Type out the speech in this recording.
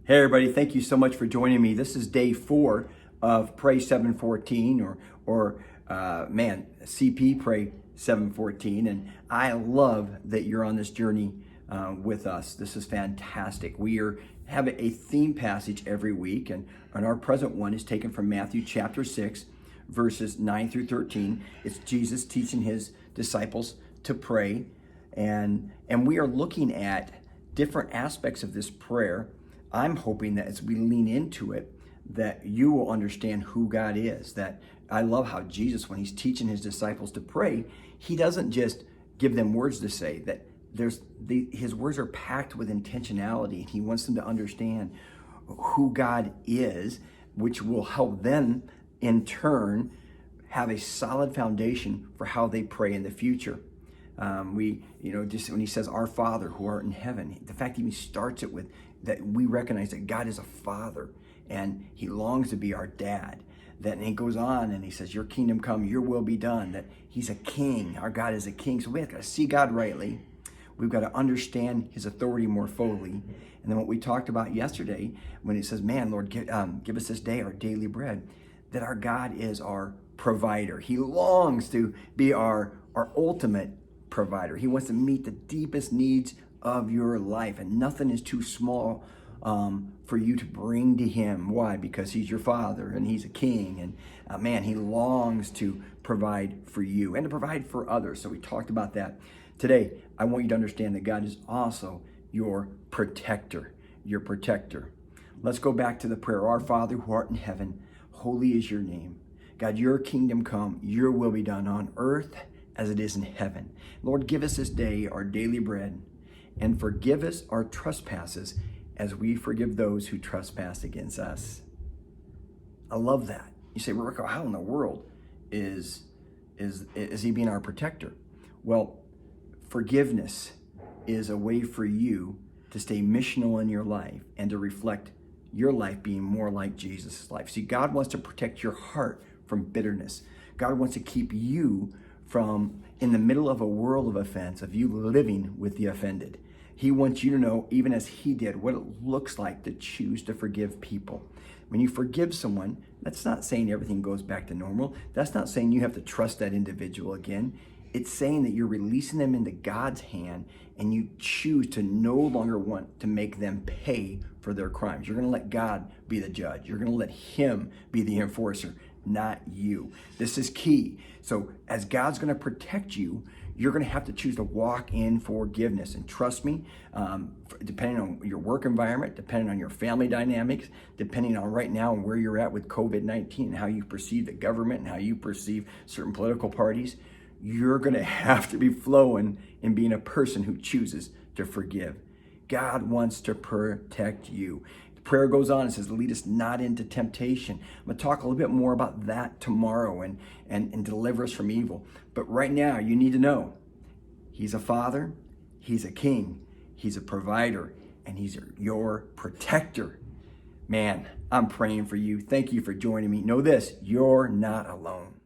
Hey everybody, thank you so much for joining me. This is day 4 of Pray 714 or CP Pray 714, and I love that you're on this journey with us. This is fantastic. Have a theme passage every week, and our present one is taken from Matthew chapter 6, verses 9 through 13. It's Jesus teaching his disciples to pray, and we are looking at different aspects of this prayer. I'm hoping that as we lean into it, that you will understand who God is. That I love how Jesus, when he's teaching his disciples to pray, he doesn't just give them words to say. That his words are packed with intentionality, and he wants them to understand who God is, which will help them in turn have a solid foundation for how they pray in the future. Just when he says, "Our Father who art in heaven," the fact that he starts it with that we recognize that God is a father and he longs to be our dad. And he goes on and he says, "Your kingdom come, your will be done," that he's a king. Our God is a king. So we have to see God rightly. We've got to understand his authority more fully. And then what we talked about yesterday, when he says, "Man, Lord, give us this day our daily bread," that our God is our provider. He longs to be our ultimate provider. He wants to meet the deepest needs of your life, and nothing is too small for you to bring to him. Why? Because he's your father and he's a king, and he longs to provide for you and to provide for others. So we talked about that. Today, I want you to understand that God is also your protector. Your protector. Let's go back to the prayer. "Our Father who art in heaven, holy is your name. God, your kingdom come, your will be done on earth as it is in heaven. Lord, give us this day our daily bread, and forgive us our trespasses as we forgive those who trespass against us." I love that. You say, "Rico, how in the world is he being our protector?" Well, forgiveness is a way for you to stay missional in your life and to reflect your life being more like Jesus' life. See, God wants to protect your heart from bitterness. God wants to keep you from in the middle of a world of offense, of you living with the offended. He wants you to know, even as he did, what it looks like to choose to forgive people. When you forgive someone, that's not saying everything goes back to normal. That's not saying you have to trust that individual again. It's saying that you're releasing them into God's hand, and you choose to no longer want to make them pay for their crimes. You're going to let God be the judge. You're going to let him be the enforcer, not you. This is key. So as God's going to protect you, you're going to have to choose to walk in forgiveness. And trust me, depending on your work environment, depending on your family dynamics, depending on right now and where you're at with COVID-19 and how you perceive the government and how you perceive certain political parties, you're going to have to be flowing in being a person who chooses to forgive. God wants to protect you. The prayer goes on and says, "Lead us not into temptation." I'm going to talk a little bit more about that tomorrow and deliver us from evil. But right now, you need to know he's a father, he's a king, he's a provider, and he's your protector. Man, I'm praying for you. Thank you for joining me. Know this, you're not alone.